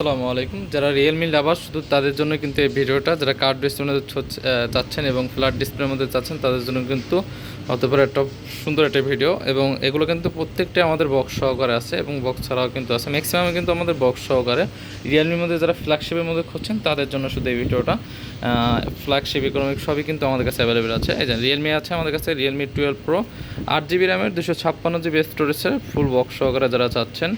আসসালামু আলাইকুম। যারা রিয়েলমি লাভার শুধু তাদের জন্য কিন্তু এই ভিডিওটা, যারা কার্ড ডিসপ্লের মধ্যে চাচ্ছেন এবং ফ্ল্যাট ডিসপ্লের মধ্যে চাচ্ছেন তাদের জন্য কিন্তু হতে পারে একটা সুন্দর একটা ভিডিও। এবং এগুলো কিন্তু প্রত্যেকটাই আমাদের বক্স সহকারে আছে এবং বক্স ছাড়াও কিন্তু আছে, ম্যাক্সিমাম কিন্তু আমাদের বক্স সহকারে। রিয়েলমির মধ্যে যারা ফ্ল্যাগশিপের মধ্যে খুঁজছেন তাদের জন্য শুধু এই ভিডিওটা। ফ্ল্যাগশিপ ইকোনমিক সবই কিন্তু আমাদের কাছে অ্যাভেলেবেল আছে। এই যে রিয়েলমি আছে আমাদের কাছে, রিয়েলমি 12 প্রো 8 জিবি র্যামের 256 জিবি স্টোরেজের ফুল বক্স সহকারে যারা চাচ্ছেন।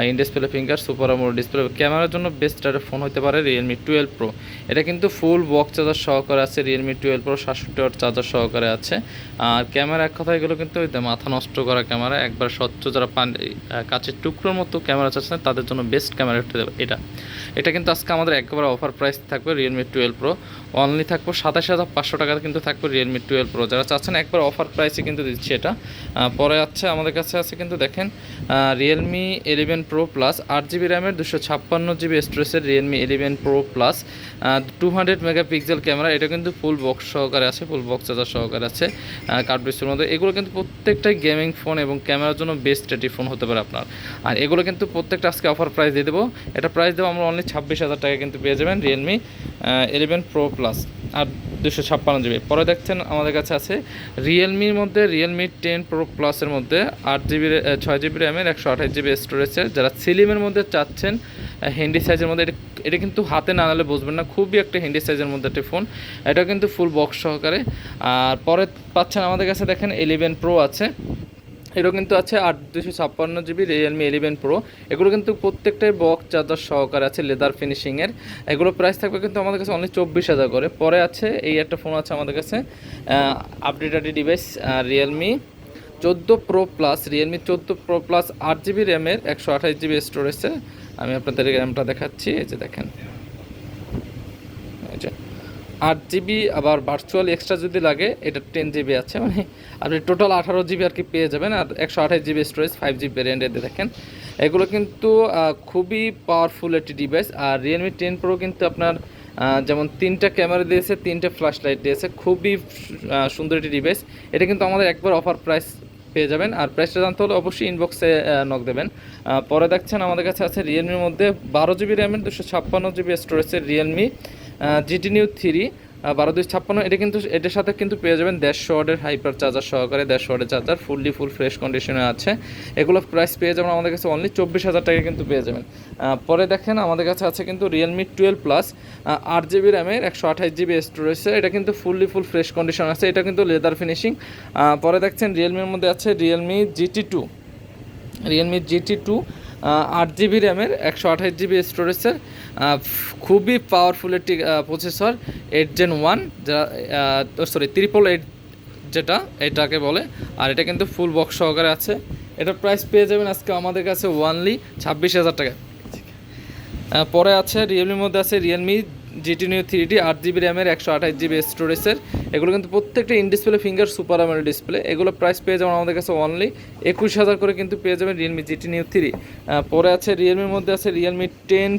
In display finger super AMOLED display, ক্যামেরার জন্য বেস্ট একটা ফোন হতে পারে রিয়েলমি 12 প্রো। এটা কিন্তু ফুল বক্স চার্জার সহকারে আছে, রিয়েলমি 12 প্রো 67 ওয়াট চার্জার সহকারে আছে। আর ক্যামেরা এক কথা এগুলো কিন্তু মাথা নষ্ট করা ক্যামেরা, একবার স্বচ্ছ যারা কাচের টুকরোর মতো ক্যামেরা চাচ্ছেন তাদের জন্য বেস্ট ক্যামেরা এটা। এটা কিন্তু আজকে আমাদের একেবারে অফার প্রাইস থাকবে রিয়েলমি 12 প্রো, অনলি থাকবে 27,500 টাকা কিন্তু থাকবে রিয়েলমি 12 প্রো। যারা চাচ্ছেন একবার অফার প্রাইসে কিন্তু দিচ্ছি এটা। পরে আছে আমাদের কাছে আছে কিন্তু দেখেন রিয়েলমি 11 প্রো প্লাস 8 জিবি র্যামের 256 জিবি স্টোরেজের Realme 11 pro plus 200 megapixel camera. এটা কিন্তু ফুল বক্স সহকারে আছে, ফুল বক্স চার্জার সহকারে আছে কার্ড ডিসপ্লের মধ্যে। এগুলো কিন্তু প্রত্যেকটাই গেমিং ফোন এবং ক্যামেরার জন্য বেস্ট একটি ফোন হতে পারে আপনার। আর এগুলো কিন্তু প্রত্যেকটা আজকে অফার প্রাইস দিয়ে দেবো। এটা প্রাইস দেবো আমরা অনলি 26,000 টাকা কিন্তু পেয়ে যাবেন রিয়েলমি 11 প্রো প্লাস আর 256 জিবি। পরে দেখছেন আমাদের কাছে আছে রিয়েলমির মধ্যে রিয়েলমি 10 প্রো প্লাসের মধ্যে 8 জিবি 6 জিবি র্যামের 128 জিবি স্টোরেজের। যারা সিলিমের মধ্যে চাচ্ছেন হ্যান্ডি সাইজের মধ্যে, এটা কিন্তু হাতে না নালে বুঝবেন না, খুবই একটা হ্যান্ডি সাইজের মধ্যে একটি ফোন। এটা কিন্তু ফুল বক্স সহকারে। আর পরে পাচ্ছেন আমাদের কাছে দেখেন 11 প্রো আছে, এটাও কিন্তু আছে 256 জিবি রিয়েলমি 11 প্রো। এগুলো কিন্তু প্রত্যেকটাই বক্স চার্জার সহকারে আছে, লেদার ফিনিশিংয়ের। এগুলো প্রাইস থাকবে কিন্তু আমাদের কাছে অনলি 24,000 করে। পরে আছে এই একটা ফোন আছে আমাদের কাছে updated device Realme 14 Pro Plus, Realme 14 Pro Plus 8 GB র্যামের 128 জিবি স্টোরেজে। আমি আপনাদের র্যামটা দেখাচ্ছি, এই যে দেখেন 8 জিবি, আবার ভার্চুয়াল এক্সট্রা যদি লাগে এটা 10 জিবি আছে, মানে আপনি টোটাল 18 জিবি আর কি পেয়ে যাবেন। আর 128 জিবি স্টোরেজ 5 জিবি ভ্যারিয়েন্টে দেখেন। এগুলো কিন্তু খুবই পাওয়ারফুল একটি ডিভাইস। আর রিয়েলমি 10 প্রো কিন্তু আপনার যেমন 3টা ক্যামেরা দিয়েছে, 3টে ফ্ল্যাশ লাইট দিয়েছে, খুবই সুন্দর একটি ডিভাইস। এটা কিন্তু আমাদের একবার অফার প্রাইস পেয়ে যাবেন। আর প্রাইসটা জানতে হলে অবশ্যই ইনবক্সে নক দেবেন। পরে দেখছেন আমাদের কাছে আছে রিয়েলমির মধ্যে 12 জিবি র্যামের 256 জিবি স্টোরেজের রিয়েলমি GT Neo 3 12-256। এটা কিন্তু এটার সাথে কিন্তু পেয়ে যাবেন 150 ওয়াটের হাইপার চার্জার সহকারে, 150 ওয়াটের চার্জার ফুল ফ্রেশ কন্ডিশনে আছে। এগুলো প্রাইস পেয়ে যাবেন আমাদের কাছে অনলি 24,000 টাকা কিন্তু পেয়ে যাবেন। পরে দেখেন আমাদের কাছে আছে কিন্তু রিয়েলমি 12 প্লাস 8 জিবি র্যামের 128 জিবি স্টোরেজের। এটা কিন্তু ফুল ফ্রেশ কন্ডিশন আছে, এটা কিন্তু লেদার ফিনিশিং। পরে দেখছেন রিয়েলমির মধ্যে আছে রিয়েলমি GT2 8 জিবি র্যামের 128 জিবি স্টোরেজের খুবই পাওয়ারফুল একটি প্রসেসর 8 Gen 1, যারা 888 যেটা এটাকে বলে। আর এটা কিন্তু ফুল বক্স সহকারে আছে। এটার প্রাইস পেয়ে যাবেন আজকে আমাদের কাছে অনলি 26,000 টাকা। পরে আছে রিয়েলমির মধ্যে আছে Realme GT Neo 3D 8 GB র্যামের 128 জিবি স্টোরেজের। এগুলো কিন্তু প্রত্যেকটা in display finger super AMOLED display. এগুলো প্রাইস পেয়ে যাবেন আমাদের কাছে অনলি 21,000 করে কিন্তু পেয়ে যাবেন রিয়েলমি GT Neo 3। পরে আছে রিয়েলমির মধ্যে আছে রিয়েলমি 10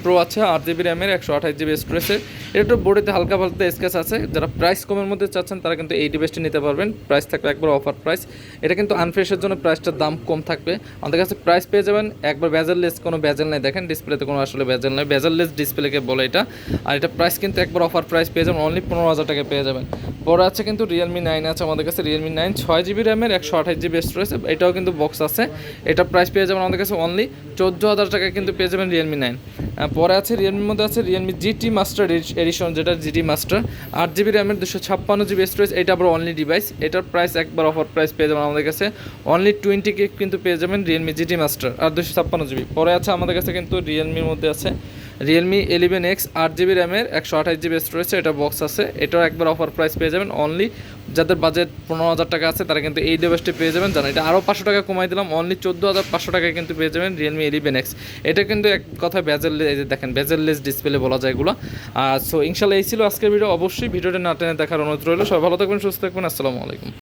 প্রো আছে 8 জিবি র্যামের 128 জিবি স্টোরেজের। এটা একটু বোর্ডেতে হালকা পাতলা স্ক্র্যাচ আছে। যারা প্রাইস কমের মধ্যে চাচ্ছেন তারা কিন্তু এই ডিভাইসটি নিতে পারবেন, প্রাইস থাকবে একবার অফার প্রাইস। এটা কিন্তু আনফ্রেশের জন্য প্রাইসটার দাম কম থাকবে। আমাদের কাছে প্রাইস পেয়ে যাবেন একবার বেজেললেস, কোনো বেজেল নেই, দেখেন ডিসপ্লেতে কোনো আসলে বেজেল নেই, বেজেললেস ডিসপ্লেকে বলে এটা। আর এটা প্রাইস কিন্তু একবার অফার প্রাইস পেয়ে যাবেন অনলি 15,000 টাকা পেয়ে যাবেন। পরে আছে কিন্তু রিয়েলমি 9 আছে আমাদের কাছে, রিয়েলমি 9 6 জিবি র্যামের 128 জিবি স্টোরেজ। এটাও কিন্তু বক্স আছে। এটা প্রাইস পেয়ে যাবেন আমাদের কাছে অনলি 14,000 টাকা কিন্তু পেয়ে যাবেন রিয়েলমি 9। পরে আছে রিয়েলমির মধ্যে আছে রিয়েলমি GT মাস্টার এডিশন, যেটা GT মাস্টার 8 জিবি র্যামের 256 জিবি স্টোরেজ। এটা আবার অনলি ডিভাইস, এটার প্রাইস একবার অফার প্রাইস পেয়ে যাবেন আমাদের কাছে অনলি 20K কিন্তু পেয়ে যাবেন রিয়েলমি GT মাস্টার আর 256 জিবি। পরে আছে আমাদের কাছে কিন্তু রিয়েলমির মধ্যে আছে রিয়েলমি 11X 8 জিবি র্যামের 128 জিবি স্টোরেজ। এটা বক্স আছে, এটাও একবার অফার প্রাইস পেয়ে যাবেন অনলি, যাদের বাজেট 15,000 টাকা আছে তারা কিন্তু এই ডিভাইসটি পেয়ে যাবেন। জানো এটা আরও 500 টাকা কমাই দিলাম, অনলি 14,500 টাকায় কিন্তু পেয়ে যাবেন রিয়েলমি 11X। এটা কিন্তু এক কথা দেখেন বেজেললেস ডিসপ্লে বলা যায় এগুলো। সো ইনশাল্লাহ এই ছিল আজকের ভিডিও। অবশ্যই ভিডিওটা না টেনে দেখার অনুরোধ রইল। সবাই ভালো থাকবেন, সুস্থ থাকবেন, আসসালামু আলাইকুম।